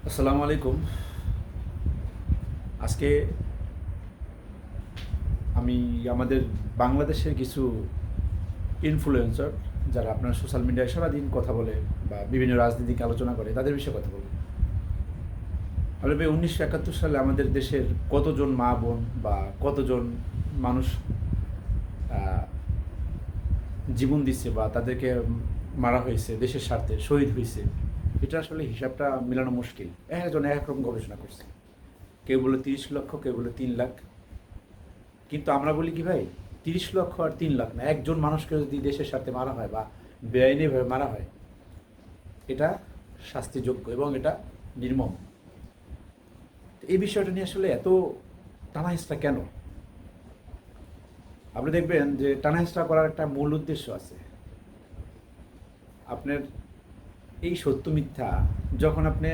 আসসালামু আলাইকুম। আজকে আমি আমাদের বাংলাদেশের কিছু ইনফ্লুয়েন্সার যারা আপনার সোশ্যাল মিডিয়ায় সারাদিন কথা বলে বা বিভিন্ন রাজনৈতিক আলোচনা করে তাদের বিষয়ে কথা বলবো। আমরা ভাই 1971 সালে আমাদের দেশের কতজন মা বোন বা কতজন মানুষ আহ, জীবন দিচ্ছে বা তাদেরকে মারা হয়েছে দেশের স্বার্থে শহীদ হয়েছে, এটা আসলে হিসাবটা মেলানো মুশকিল। একজন এক রকম গবেষণা করছে, কেউ বলে 30 লক্ষ, কেউ বলে 3 লাখ। কিন্তু আমরা বলি কি ভাই, 30 লক্ষ আর 3 লাখ না, একজন মানুষকে যদি দেশের সাথে মারা হয় বা বেআইনিভাবে মারা হয়, এটা শাস্তিযোগ্য এবং এটা নির্মম। তো এই বিষয়টা নিয়ে আসলে এত টানাহেঁচড়া কেন? আপনি দেখবেন যে টানাহেঁচড়া করার একটা মূল উদ্দেশ্য আছে। আপনার এই সত্য মিথ্যা, যখন আপনি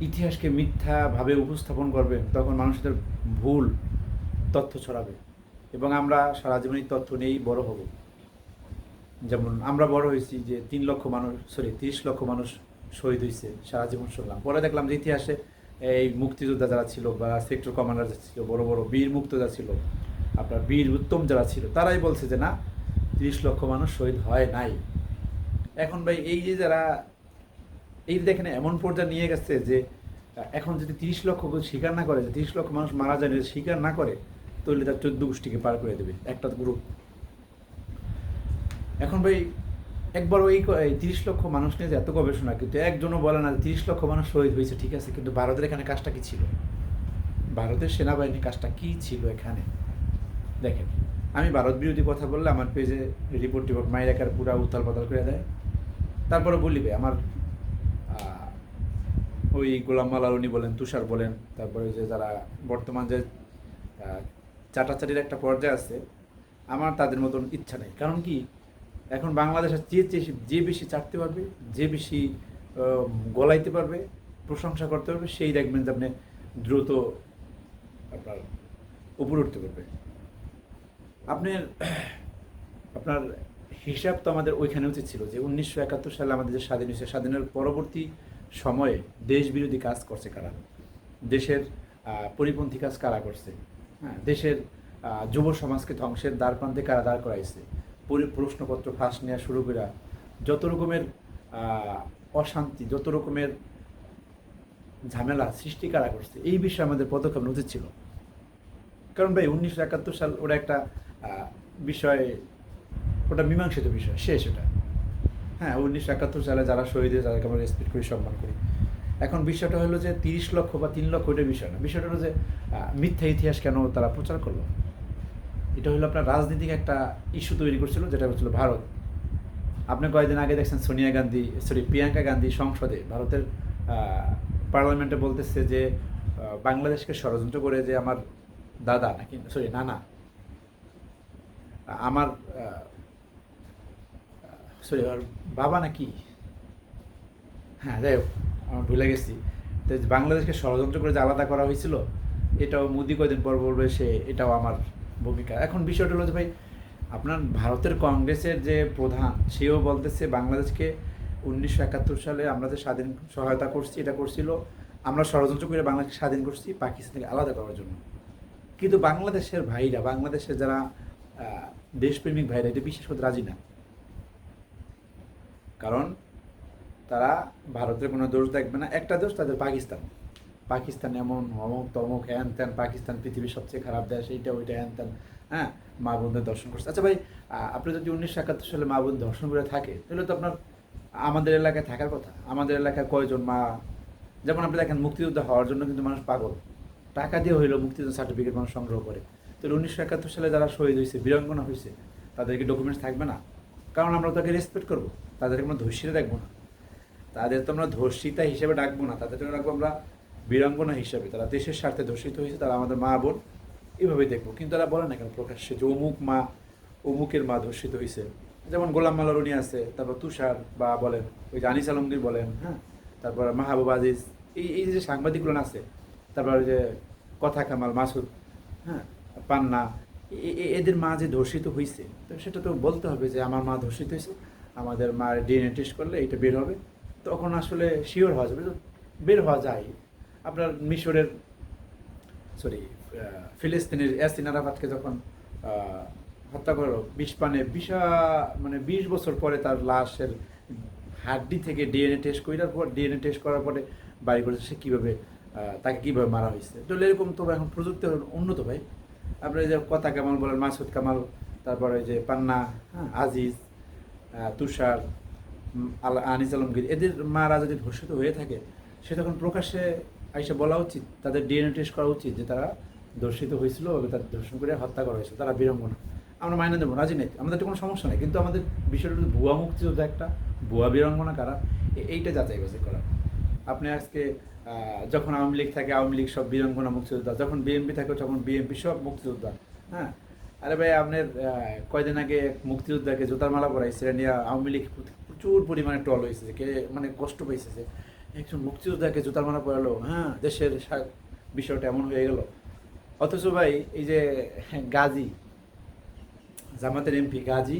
ইতিহাসকে মিথ্যাভাবে উপস্থাপন করবেন তখন মানুষদের ভুল তথ্য ছড়াবে এবং আমরা সারা জীবন এই তথ্য নিয়েই বড় হব। যেমন আমরা বড় হয়েছি যে 3 লক্ষ মানুষ, 30 লক্ষ মানুষ শহীদ হয়েছে, সারা জীবন শুনলাম। পরে দেখলাম যে ইতিহাসে এই মুক্তিযোদ্ধা যারা ছিল বা সেক্টর কমান্ডার যারা ছিল, বড় বড় বীর মুক্তিযোদ্ধা ছিল, আপনার বীর উত্তম যারা ছিল, তারাই বলছে যে না, 30 লক্ষ মানুষ শহীদ হয় নাই। এখন ভাই এই যে যারা এই দেখেন এমন পর্যায়ে নিয়ে গেছে যে এখন যদি 30 লক্ষ স্বীকার না করে যে 30 লক্ষ মানুষ মারা যায়, স্বীকার না করে, তাহলে তার 14 গোষ্ঠীকে পার করে দেবে একটা গ্রুপ। এখন ভাই একবারও এই 30 লক্ষ মানুষ নিয়ে যে এত গবেষণা, কিন্তু একজনও বলে না 30 লক্ষ মানুষ শহীদ হয়েছে, ঠিক আছে, কিন্তু ভারতের এখানে কাজটা কি ছিল? ভারতের সেনাবাহিনীর কাজটা কি ছিল এখানে? দেখেন, আমি ভারত বিরোধী কথা বললে আমার পেজে রিপোর্ট মাইরাকার পুরা উতাল পাতাল করে দেয়। তারপরে বলিবে আমার ওই গোলাম মালারুনি বলেন, তুষার বলেন, তারপরে যে যারা বর্তমান যে চাটাচাটির একটা পর্যায়ে আছে, আমার তাদের মতন ইচ্ছা নেই। কারণ কি, এখন বাংলাদেশের যে বেশি চাটতে পারবে, যে বেশি গলাইতে পারবে, প্রশংসা করতে পারবে, সেই দেখবেন যে আপনি দ্রুত আপনার উপরে উঠতে পারবে। আপনার আপনার হিসাব তো আমাদের ওইখানে উচিত ছিল যে 1971 সালে আমাদের যে স্বাধীন হয়েছে, স্বাধীনের পরবর্তী সময়ে দেশ বিরোধী কাজ করছে কারা, দেশের পরিপন্থী কাজ কারা করছে, হ্যাঁ, দেশের যুব সমাজকে ধ্বংসের দ্বার প্রান্তে কারা দাঁড় করাইছে, প্রশ্নপত্র ফাঁস নেওয়া শুরু করে যত রকমের অশান্তি, যত রকমের ঝামেলা সৃষ্টি কারা করছে, এই বিষয়ে আমাদের পদক্ষেপ নেওয়া উচিত ছিল। কারণ ভাই 1971 সাল ওটা একটা বিষয়, ওটা মীমাংসিত বিষয়, শেষ ওটা। হ্যাঁ, 1971 সালে যারা শহীদ হয়েছে তাদেরকে আমরা রেসপেক্ট করি, সম্মান করি। এখন বিষয়টা হলো যে 30 লক্ষ বা 3 লক্ষ, ওইটা বিষয় না। বিষয়টা হলো যে মিথ্যা ইতিহাস কেন তারা প্রচার করলো। এটা হলো আপনার রাজনীতিক একটা ইস্যু তৈরি করছিল, যেটা হচ্ছিল ভারত। আপনি কয়েকদিন আগে দেখছেন প্রিয়াঙ্কা গান্ধী সংসদে ভারতের পার্লামেন্টে বলতেছে যে বাংলাদেশকে ষড়যন্ত্র করে যে আমার দাদা নাকি নানা, আমার আর বাবা নাকি, হ্যাঁ যাই হোক, আমার ভুলে গেছি। তো বাংলাদেশকে ষড়যন্ত্র করে যে আলাদা করা হয়েছিল, এটাও মোদি কয়দিন পর বলবে সে এটাও আমার ভূমিকা। এখন বিষয়টা হলো যে ভাই, আপনার ভারতের কংগ্রেসের যে প্রধান, সেও বলতেছে বাংলাদেশকে 1971 সালে আমরা যে স্বাধীন সহায়তা করছি, এটা করছিল আমরা ষড়যন্ত্র করে বাংলাদেশকে স্বাধীন করছি পাকিস্তান থেকে আলাদা করার জন্য। কিন্তু বাংলাদেশের ভাইরা, বাংলাদেশের যারা দেশপ্রেমিক ভাইরা এটা বিশ্বাস করতে রাজি না। কারণ তারা ভারতের কোনো দোষ দেখবে না, একটা দোষ তাদের পাকিস্তান। পাকিস্তান এমন অমুক তমুক হ্যান ত্যান, পাকিস্তান পৃথিবীর সবচেয়ে খারাপ দেশ, এইটা ওইটা হ্যান ত্যান। হ্যাঁ, মা বোনদের দর্শন করছে। আচ্ছা ভাই, আপনি যদি 1971 সালে মা বোন দর্শন করে থাকে, তাহলে তো আপনার আমাদের এলাকায় থাকার কথা। আমাদের এলাকায় কয়জন মা, যেমন আপনি দেখেন মুক্তিযোদ্ধা হওয়ার জন্য কিন্তু মানুষ পাগল, টাকা দিয়ে হইলো মুক্তিযোদ্ধা সার্টিফিকেট মানুষ সংগ্রহ করে। তাহলে 1971 সালে যারা শহীদ হয়েছে, বীরাঙ্গনা হয়েছে, তাদেরকে ডকুমেন্টস থাকবে না? কারণ আমরা তাকে রেসপেক্ট করবো, তাদেরকে আমরা ধর্ষিতা দেখবো না, তাদের তো আমরা ধর্ষিতা হিসেবে ডাকবো না, তাদেরকে রাখবো আমরা বীরাঙ্গনা হিসেবে। তারা দেশের স্বার্থে ধর্ষিত হয়েছে, তারা আমাদের মা বোন, এভাবেই দেখবো। কিন্তু তারা বলে না কেন প্রকাশ্যে যে অমুক মা, অমুকের মা ধর্ষিত হয়েছে? যেমন গোলাম মালারুনি আছে, তারপর তুষার বা বলেন, ওই যে আনিস আলমগীর বলেন, হ্যাঁ, তারপর মাহবুব আজিজ, এই যে সাংবাদিকগুলো আছে, তারপর যে কথা কামাল মাসুদ, হ্যাঁ, পান্না, এদের মা যে ধর্ষিত হয়েছে, তো সেটা তো বলতে হবে যে আমার মা ধর্ষিত হয়েছে, আমাদের মার ডিএনএ টেস্ট করলে এটা বের হবে, তখন আসলে শিওর হওয়া যাবে। বের হওয়া যায়। আপনার মিশরের ফিলিস্তিনের ইয়াসিন আরাফাতকে যখন হত্যা করলো মানে 20 বছর পরে তার লাশের হাড্ডি থেকে ডিএনএ টেস্ট করার পরে বাড়ি করেছে সে কীভাবে তাকে কীভাবে মারা হয়েছে। তো এরকম তো এখন প্রযুক্তি উন্নত ভাই। আপনার যে কথা কামাল বলেন, মাসুদ কামাল, তারপরে যে পান্না, হ্যাঁ, আজিজ, তুষার, আনিস আলমগীর, এদের মারা যদি ধর্ষিত হয়ে থাকে সে তখন প্রকাশ্যে আইসা বলা উচিত, তাদের ডিএনএ টেস্ট করা উচিত যে তারা ধর্ষিত হয়েছিল এবং তাদের ধর্ষণ করে হত্যা করা হয়েছিল, তারা বীরাঙ্গনা। আমরা মাইনে দেবো, রাজি নেই, আমাদের তো কোনো সমস্যা নেই, কিন্তু আমাদের বিষয়টা ভুয়া মুক্তিযোদ্ধা একটা, ভুয়া বীরাঙ্গনা কারা, এইটা যাচাই বাছাই করা। আপনি আজকে যখন আওয়ামী লীগ থাকে আওয়ামী লীগ সব বীরাঙ্গনা মুক্তিযোদ্ধা, যখন বিএনপি থাকে তখন বিএনপি সব মুক্তিযোদ্ধা। হ্যাঁ, আরে ভাই, আপনার কয়দিন আগে মুক্তিযোদ্ধাকে জুতার মালা পরাইছে, সেটা নিয়ে আওয়ামী লীগ প্রচুর পরিমাণে ট্রল হয়েছে, কে মানে কষ্ট পাইছে যে একজন মুক্তিযোদ্ধাকে জুতার মালা পরালো, হ্যাঁ, দেশের বিষয়টা এমন হয়ে গেল। অথচ ভাই এই যে গাজী, জামাতের এমপি গাজী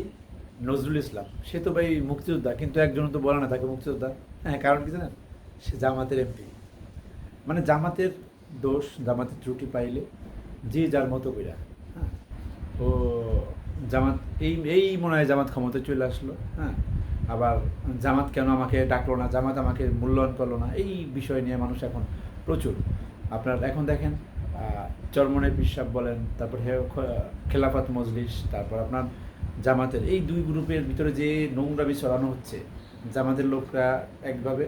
নজরুল ইসলাম, সে তো ভাই মুক্তিযোদ্ধা, কিন্তু একজন তো বলে না তাকে মুক্তিযোদ্ধা। হ্যাঁ, কারণ কি জানেন, সে জামাতের এমপি। মানে জামাতের দোষ, জামাতের ত্রুটি পাইলে যে যার মতো কইরা, হ্যাঁ, ও জামাত এই মনে হয় জামাত ক্ষমতায় চলে আসলো। হ্যাঁ, আবার জামাত কেন আমাকে ডাকলো না, জামাত আমাকে মূল্যায়ন করলো না, এই বিষয় নিয়ে মানুষ এখন প্রচুর। আপনার এখন দেখেন চরমনের পিসাব বলেন, তারপর খেলাফত মজলিস, তারপর আপনার জামাতের এই দুই গ্রুপের ভিতরে যে নোংরামি ছড়ানো হচ্ছে, জামাতের লোকরা একভাবে,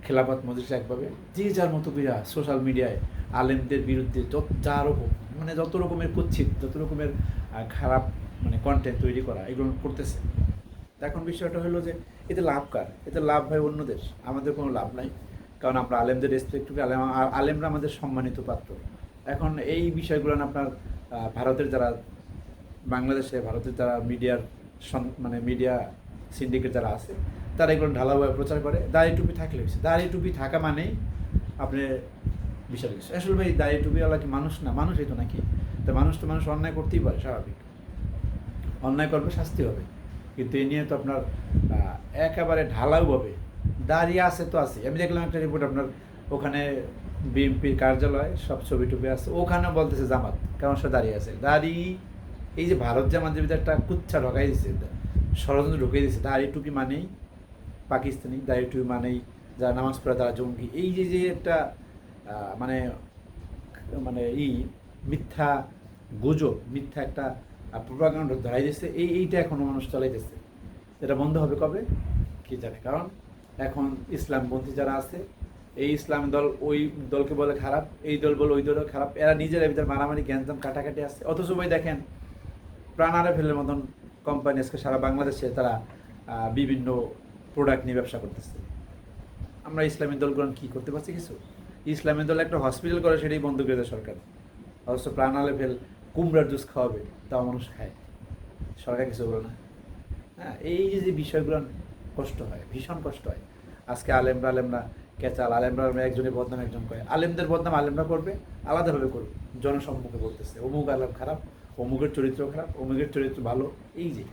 খেলাফত মজলিস একভাবে, যে যার মতো বিরা সোশ্যাল মিডিয়ায় আলেমদের বিরুদ্ধে যত রকমের কুৎসিত, যত রকমের খারাপ মানে কন্টেন্ট তৈরি করা, এগুলো করতেছে। এখন বিষয়টা হলো যে এতে লাভ কার? এতে লাভ হয় অন্যদের, আমাদের কোনো লাভ নাই। কারণ আমরা আলেমদের রেসপেক্ট করি, আলেমরা আমাদের সম্মানিত পাত্র। এখন এই বিষয়গুলো আপনার ভারতের যারা ভারতের যারা মিডিয়া সিন্ডিকেট যারা আছে, তারা এগুলো ঢালাওভাবে প্রচার করে। দাড়ি টুপি থাকলে হয়েছে, দাড়ি টুপি থাকা মানেই আপনি বিশাল কিছু। আসলে ভাই দাড়ি টুপিওয়ালা কি মানুষ না? মানুষই তো নাকি? তো মানুষ অন্যায় করতেই পারে, স্বাভাবিক, অন্যায় করবে, শাস্তি হবে। কিন্তু এ নিয়ে তো আপনার একেবারে ঢালাওভাবে দাঁড়িয়ে আছে তো আছে। আমি দেখলাম একটা রিপোর্ট, আপনার ওখানে বিএনপির কার্যালয় সব ছবি টুপি আছে, ওখানে বলতেছে জামাত, কারণ সে দাঁড়িয়ে আছে। এই যে ভারত জামাতের ভিতরে একটা কুচ্ছা ঢোকাই দিচ্ছে, ষড়যন্ত্র ঢুকিয়ে দিচ্ছে। দাড়ি টুপি মানেই পাকিস্তানি, দাড়ি টুপি মানেই যারা নামাজ পড়ে তারা জঙ্গি। এই যে একটা মানে মানে মিথ্যা গুজব, মিথ্যা একটা প্রোপাগান্ডা ধরাই দিচ্ছে, এইটা এখনও মানুষ চালাইতেছে। এটা বন্ধ হবে কবে কি জানে। কারণ এখন ইসলামপন্থী যারা আছে, এই ইসলামী দল ওই দলকে বলে খারাপ, এই দল বলে ওই দল খারাপ, এরা নিজেরা ভিতরে মারামারি গ্যাঞ্জাম কাটাকাটি আছে। অথচ ভাই দেখেন, প্রাণ আরএফএলের মতন কোম্পানি আজকে সারা বাংলাদেশে তারা বিভিন্ন প্রোডাক্ট নিয়ে ব্যবসা করতেছে। আমরা ইসলামী দলগুলো কী করতে পারছি? কিছু। ইসলামী দল একটা হসপিটাল করে, সেটাই বন্ধ করে দেয় সরকার। অথচ প্রাণ আরএফএল কুমড়ার জুস খাওয়াবে, তাও মানুষ খায়, সরকার কিছু বলে না। হ্যাঁ, এই যে বিষয়গুলো কষ্ট হয়, ভীষণ কষ্ট হয়। আজকে আলেমরা কেচাল, আলেমরা একজনের বদনাম একজন করে, আলেমদের বদনাম আলেমরা করবে, আলাদাভাবে করবে, জনসম্মুখে বলতেছে অমুক আলেম খারাপ, অমুকের চরিত্র খারাপ, অমুকের চরিত্র ভালো। এই যে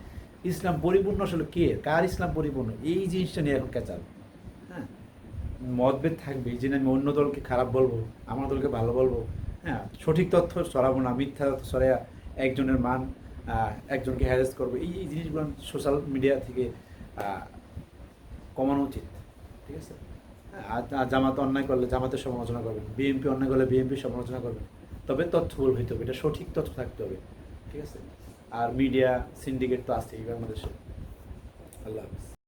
ইসলাম পরিপূর্ণ আসলে কে, কার ইসলাম পরিপূর্ণ, এই জিনিসটা নিয়ে এখন কেচাল। হ্যাঁ, মতভেদ থাকবে, যে আমি অন্য দলকে খারাপ বলবো, আমার দলকে ভালো বলবো। হ্যাঁ, সঠিক তথ্য ছড়াবো না, মিথ্যা তথ্য ছড়াইয়া একজনের মান, একজনকে হ্যারেস করবো। এই জিনিসগুলো সোশ্যাল মিডিয়া থেকে কমানো উচিত। ঠিক আছে? আর জামাত অন্যায় করলে জামাতের সমালোচনা করবেন, বিএনপি অন্যায় করলে বিএনপির সমালোচনা করবেন, তবে তথ্যবহুল হইতে হবে, এটা সঠিক তথ্য থাকতে হবে। ঠিক আছে? আর মিডিয়া সিন্ডিকেট তো আছেই বাংলাদেশে। আল্লাহ হাফিজ।